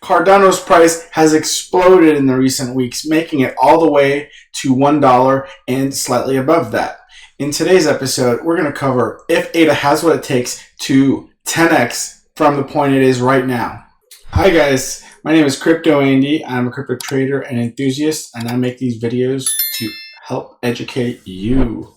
Cardano's price has exploded in the recent weeks, making it all the way to $1 and slightly above that. In today's episode, we're going to cover if ADA has what it takes to 10x from the point it is right now. Hi guys, my name is Crypto.Andy. I'm a crypto trader and enthusiast, and I make these videos to help educate you.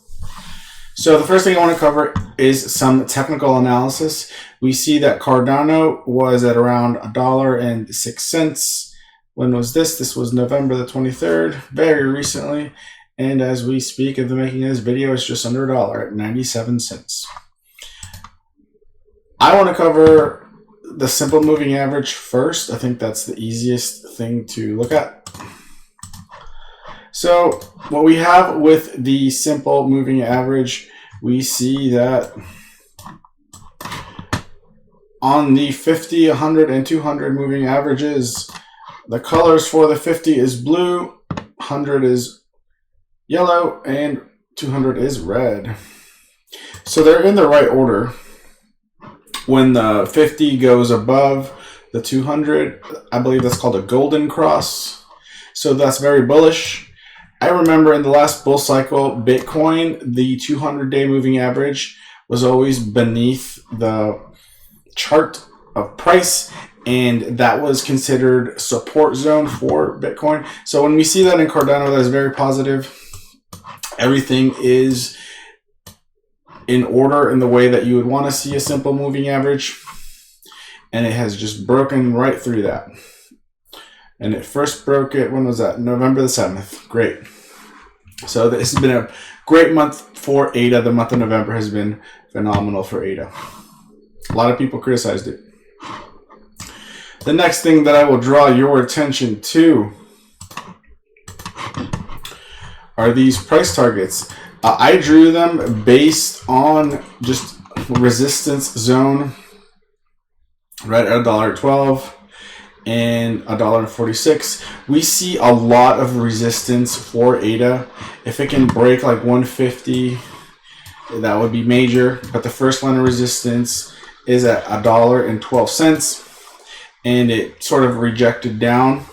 So the first thing I want to cover is some technical analysis. We see that Cardano was at around $1.06. When was this? This was November the 23rd, very recently. And as we speak of the making of this video, it's just under $1 at 97 cents. I want to cover the simple moving average first. I think that's the easiest thing to look at. So what we have with the simple moving average, we see that on the 50, 100, and 200 moving averages, the colors for the 50 is blue, 100 is yellow, and 200 is red. So they're in the right order. When the 50 goes above the 200, I believe that's called a golden cross. So that's very bullish. I remember in the last bull cycle, Bitcoin, the 200-day moving average was always beneath the chart of price, and that was considered support zone for Bitcoin. So when we see that in Cardano, that is very positive. Everything is in order in the way that you would want to see a simple moving average, and it has just broken right through that. And it first broke it, when was that? November the 7th. Great. So this has been a great month for ADA. The month of November has been phenomenal for ADA. A lot of people criticized it. The next thing that I will draw your attention to are these price targets. I drew them based on just resistance zone right at $1.12 and $1.46. We see a lot of resistance for ADA. If it can break like 150, that would be major. But the first line of resistance is at $1.12, and it sort of rejected down.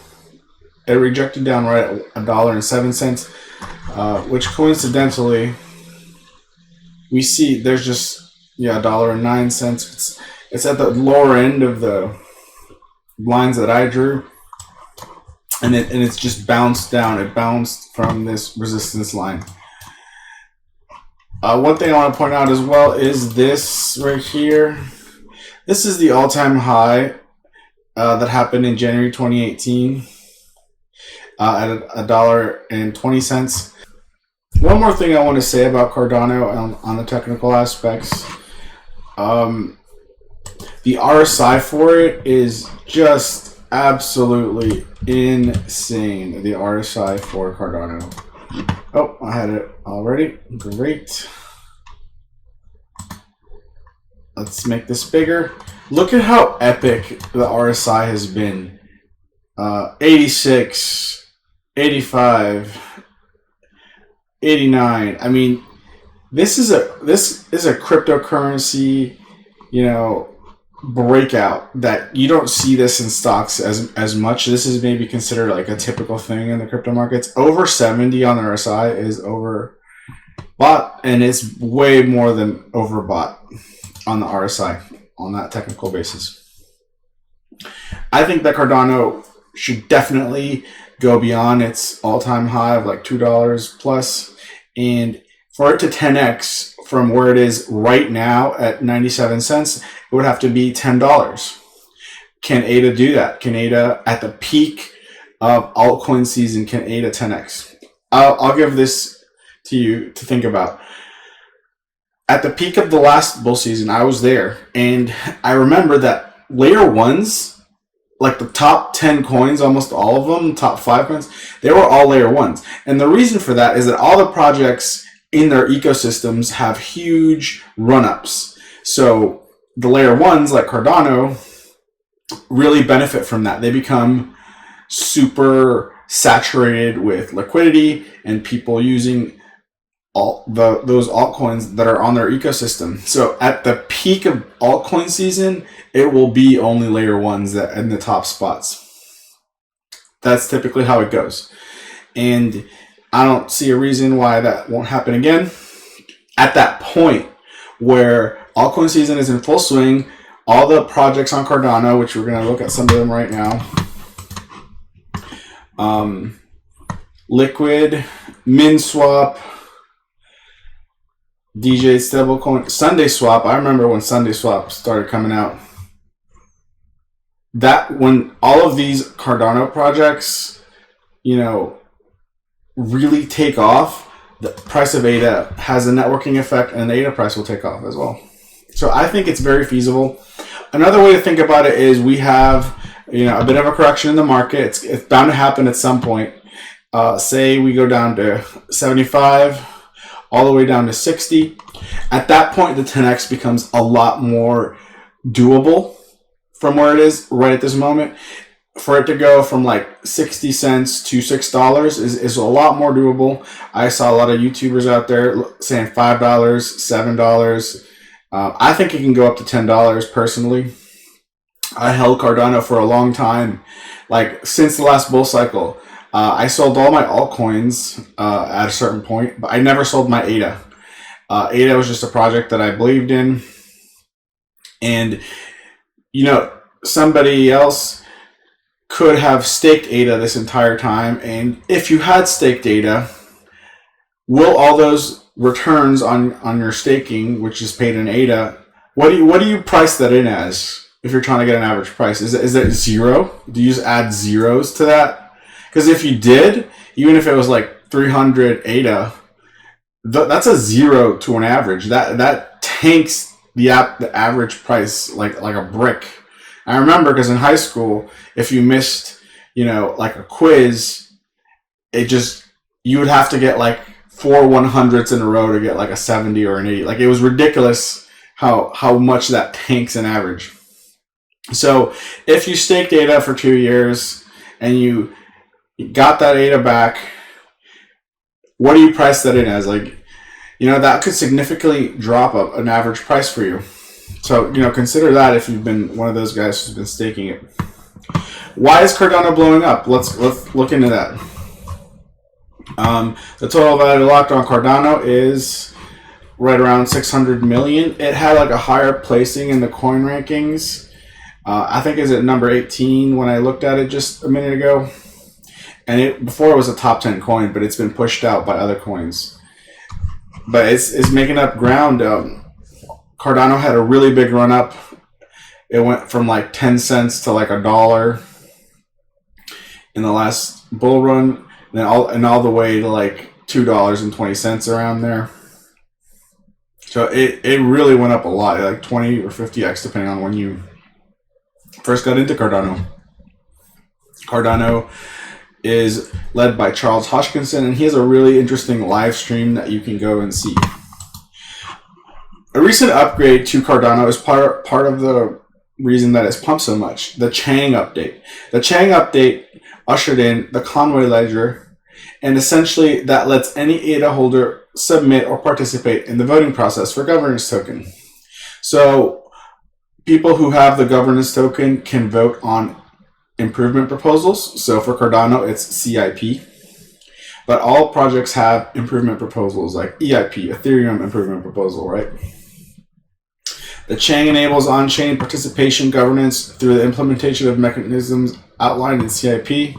It rejected down right at $1.07, which coincidentally we see there's just $1.09. It's at the lower end of the lines that I drew, and it's just bounced down. It bounced from this resistance line. One thing I want to point out as well is this right here. This is the all-time high that happened in January 2018 at $1.20. One more thing I want to say about Cardano on the technical aspects. The RSI for it is just absolutely insane. The RSI for Cardano. Oh, I had it already. Great. Let's make this bigger. Look at how epic the RSI has been. 86, 85, 89. I mean, this is a cryptocurrency, breakout that you don't see this in stocks as much. This is maybe considered like a typical thing in the crypto markets. Over 70 on the RSI is overbought, and it's way more than overbought on the RSI on that technical basis. I think that Cardano should definitely go beyond its all-time high of like $2 plus, and for it to 10x from where it is right now at 97 cents, it would have to be $10. Can ADA do that? Can ADA, at the peak of altcoin season, can ADA 10x? I'll give this to you to think about. At the peak of the last bull season, I was there, and I remember that layer ones, like the top 10 coins, almost all of them, top 5 coins, they were all layer ones. And the reason for that is that all the projects in their ecosystems have huge run-ups. So the layer ones, like Cardano, really benefit from that. They become super saturated with liquidity and people using those altcoins that are on their ecosystem. So at the peak of altcoin season, it will be only layer ones that in the top spots. That's typically how it goes. And I don't see a reason why that won't happen again. At that point where altcoin season is in full swing, all the projects on Cardano, which we're going to look at some of them right now, Liquid, MinSwap, DJ Stablecoin, Sunday Swap. I remember when Sunday Swap started coming out. That when all of these Cardano projects, really take off, the price of ADA has a networking effect, and the ADA price will take off as well. So I think it's very feasible. Another way to think about it is we have, a bit of a correction in the market. It's bound to happen at some point. Say we go down to 75, all the way down to 60. At that point, the 10x becomes a lot more doable from where it is right at this moment. For it to go from like 60 cents to $6 is a lot more doable. I saw a lot of YouTubers out there saying $5, $7. I think it can go up to $10 personally. I held Cardano for a long time, like since the last bull cycle. I sold all my altcoins at a certain point, but I never sold my ADA. ADA was just a project that I believed in. And, somebody else could have staked ADA this entire time. And if you had staked ADA, will all those returns on your staking, which is paid in ADA, what do you price that in as if you're trying to get an average price? Is it zero? Do you just add zeros to that? Because if you did, even if it was like 300 ADA, that's a zero to an average. That tanks the average price like a brick. I remember because in high school, if you missed, like a quiz, you would have to get like 4 100s in a row to get like a 70 or an 80. Like it was ridiculous how much that tanks an average. So if you staked ADA for 2 years and you got that ADA back, what do you price that in as? Like, that could significantly drop an average price for you. So, consider that if you've been one of those guys who's been staking it. Why is Cardano blowing up? Let's look into that. The total value locked on Cardano is right around 600 million. It had like a higher placing in the coin rankings. I think it's at number 18 when I looked at it just a minute ago. And before it was a top 10 coin, but it's been pushed out by other coins. But it's making up ground. Cardano had a really big run up. It went from like 10 cents to like $1 in the last bull run, and all the way to like $2.20 around there. So it really went up a lot, like 20 or 50x depending on when you first got into Cardano. Cardano is led by Charles Hoskinson, and he has a really interesting live stream that you can go and see. A recent upgrade to Cardano is part of the reason that it's pumped so much. The Chang update. The Chang update ushered in the Conway ledger, and essentially that lets any ADA holder submit or participate in the voting process for governance token. So people who have the governance token can vote on improvement proposals. So for Cardano, it's CIP. But all projects have improvement proposals like EIP, Ethereum improvement proposal, right? The Chang enables on-chain participation governance through the implementation of mechanisms outlined in CIP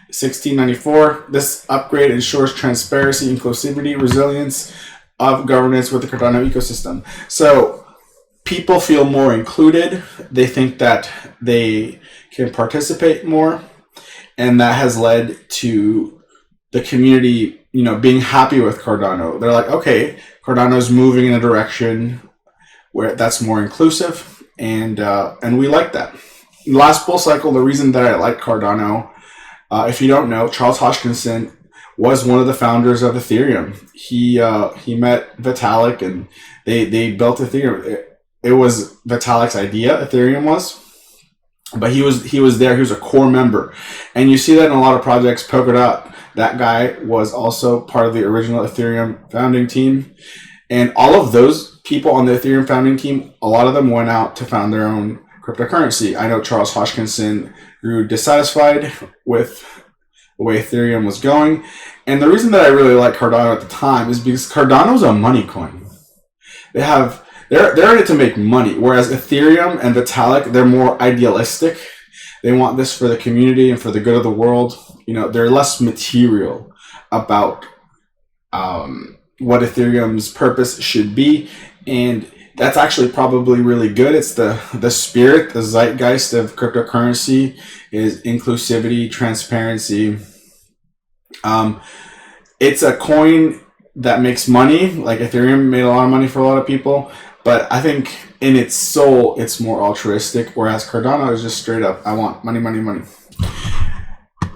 1694. This upgrade ensures transparency, inclusivity, resilience of governance with the Cardano ecosystem. So people feel more included. They think that they can participate more, and that has led to the community, being happy with Cardano. They're like, okay, Cardano's moving in a direction where that's more inclusive, and we like that. Last bull cycle, the reason that I like Cardano, if you don't know, Charles Hoskinson was one of the founders of Ethereum. He met Vitalik, and they built Ethereum. It was Vitalik's idea, Ethereum was, but he was there. He was a core member, and you see that in a lot of projects. Polkadot, that guy was also part of the original Ethereum founding team, and all of those people on the Ethereum founding team, a lot of them went out to found their own cryptocurrency. I know Charles Hoskinson grew dissatisfied with the way Ethereum was going. And the reason that I really liked Cardano at the time is because Cardano's a money coin. They're in it to make money, whereas Ethereum and Vitalik, they're more idealistic. They want this for the community and for the good of the world. They're less material about what Ethereum's purpose should be, and that's actually probably really good. It's the spirit, the zeitgeist of cryptocurrency is inclusivity, transparency. It's a coin that makes money. Like Ethereum made a lot of money for a lot of people, but I think in its soul, it's more altruistic, whereas Cardano is just straight up, I want money, money, money.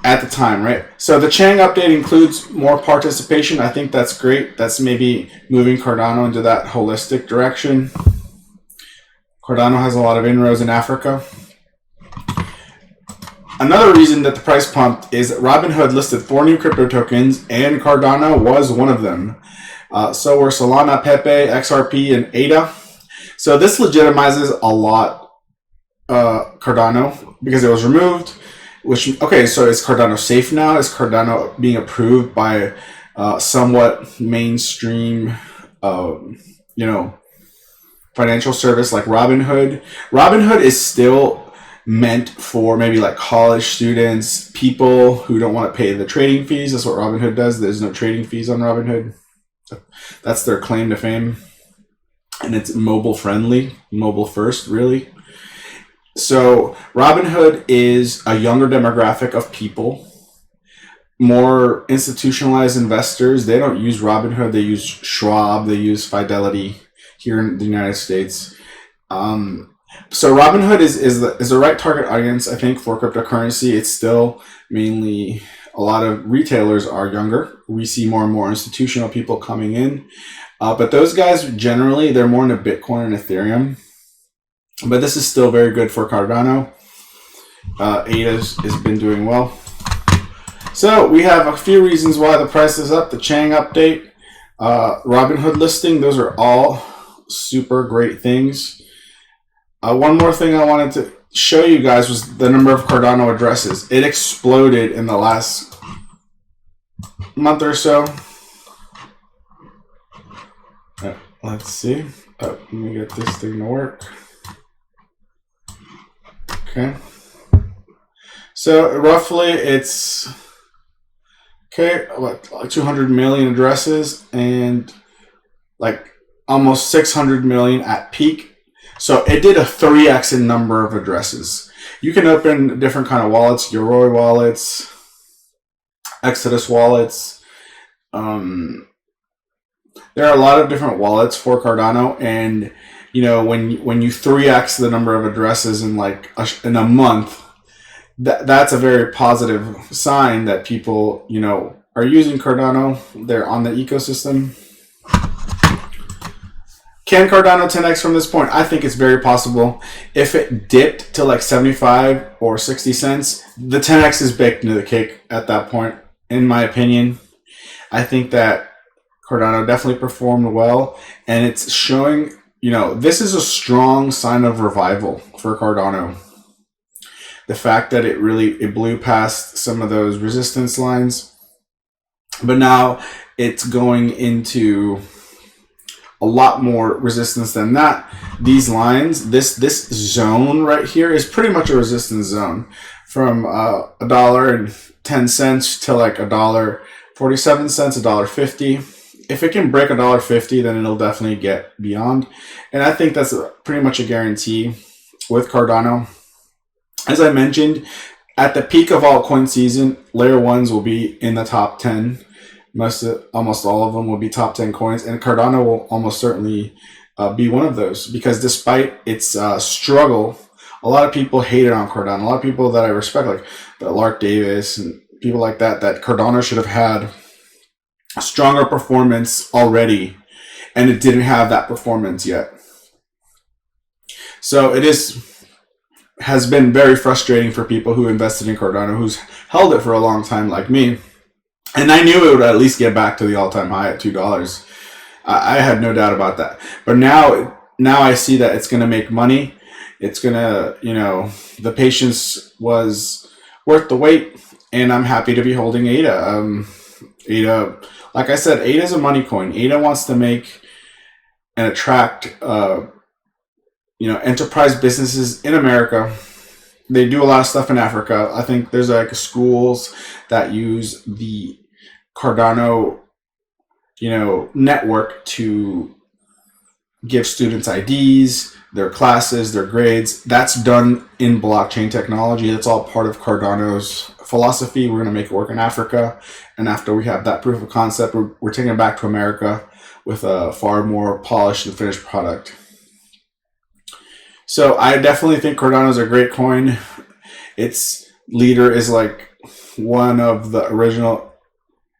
At the time, right? So the Chang update includes more participation. I think that's great. That's maybe moving Cardano into that holistic direction. Cardano has a lot of inroads in Africa. Another reason that the price pumped is that Robinhood listed 4 new crypto tokens, and Cardano was one of them. So were Solana, Pepe, XRP, and ADA. So this legitimizes a lot Cardano because it was removed. So is Cardano safe now? Is Cardano being approved by somewhat mainstream, financial service like Robinhood? Robinhood is still meant for maybe like college students, people who don't want to pay the trading fees. That's what Robinhood does. There's no trading fees on Robinhood. That's their claim to fame. And it's mobile friendly, mobile first, really. So Robinhood is a younger demographic of people, more institutionalized investors. They don't use Robinhood. They use Schwab. They use Fidelity here in the United States. So Robinhood is the right target audience, I think, for cryptocurrency. It's still mainly a lot of retailers are younger. We see more and more institutional people coming in. But those guys, generally, they're more into Bitcoin and Ethereum. But this is still very good for Cardano. ADA has been doing well. So we have a few reasons why the price is up. The Chang update, Robinhood listing, those are all super great things. One more thing I wanted to show you guys was the number of Cardano addresses. It exploded in the last month or so. Let's see. Let me get this thing to work. Okay. So roughly it's like 200 million addresses and like almost 600 million at peak. So it did a 3x in number of addresses. You can open different kind of wallets, Yoroi wallets, Exodus wallets. There are a lot of different wallets for Cardano, and when you 3x the number of addresses in in a month, that's a very positive sign that people are using Cardano. They're on the ecosystem. Can Cardano 10x from this point? I think it's very possible. If it dipped to like 75 or 60 cents, the 10x is baked into the cake at that point, in my opinion. I think that Cardano definitely performed well, and it's showing, this is a strong sign of revival for Cardano. The fact that it blew past some of those resistance lines, but now it's going into a lot more resistance than that. These lines, this zone right here is pretty much a resistance zone from $1.10 to like $1.47, $1.50. If it can break $1.50, then it'll definitely get beyond. And I think that's pretty much a guarantee with Cardano. As I mentioned, at the peak of altcoin season, layer ones will be in the top 10. Almost all of them will be top 10 coins, and Cardano will almost certainly be one of those, because despite its struggle, a lot of people hated on Cardano. A lot of people that I respect, like Lark Davis and people like that Cardano should have had a stronger performance already, and it didn't have that performance yet. So has been very frustrating for people who invested in Cardano, who's held it for a long time like me. And I knew it would at least get back to the all-time high at $2. I had no doubt about that. But now I see that it's going to make money. it's gonna, the patience was worth the wait, and I'm happy to be holding ADA. ADA, like I said, ADA is a money coin. ADA wants to make and attract, enterprise businesses in America. They do a lot of stuff in Africa. I think there's like schools that use the Cardano, network to give students IDs, their classes, their grades. That's done in blockchain technology. That's all part of Cardano's philosophy. We're going to make it work in Africa. And after we have that proof of concept, we're taking it back to America with a far more polished and finished product. So I definitely think Cardano is a great coin. Its leader is like one of the original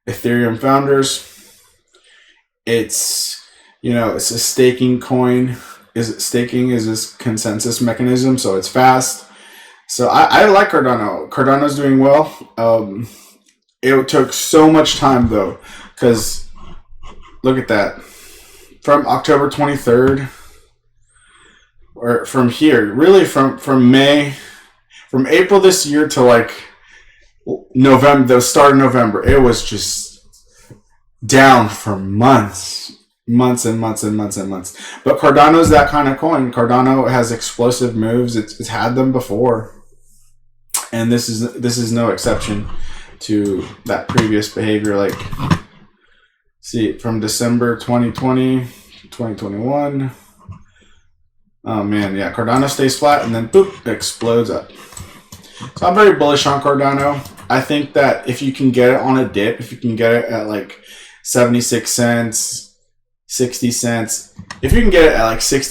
Ethereum founders. It's, it's a staking coin. Staking is this consensus mechanism, so it's fast. So I like Cardano. Cardano's doing well. It took so much time though, because look at that. From October 23rd, or from here, really from May, from April this year to like November, the start of November, it was just down for months and months and months and months. But Cardano's that kind of coin. Cardano has explosive moves. It's had them before, and this is no exception to that previous behavior. Like, see, from December 2020, 2021. Oh man, yeah, Cardano stays flat and then boop, explodes up. So I'm very bullish on Cardano. I think that if you can get it on a dip, if you can get it at like 76 cents, 60 cents, if you can get it at like 60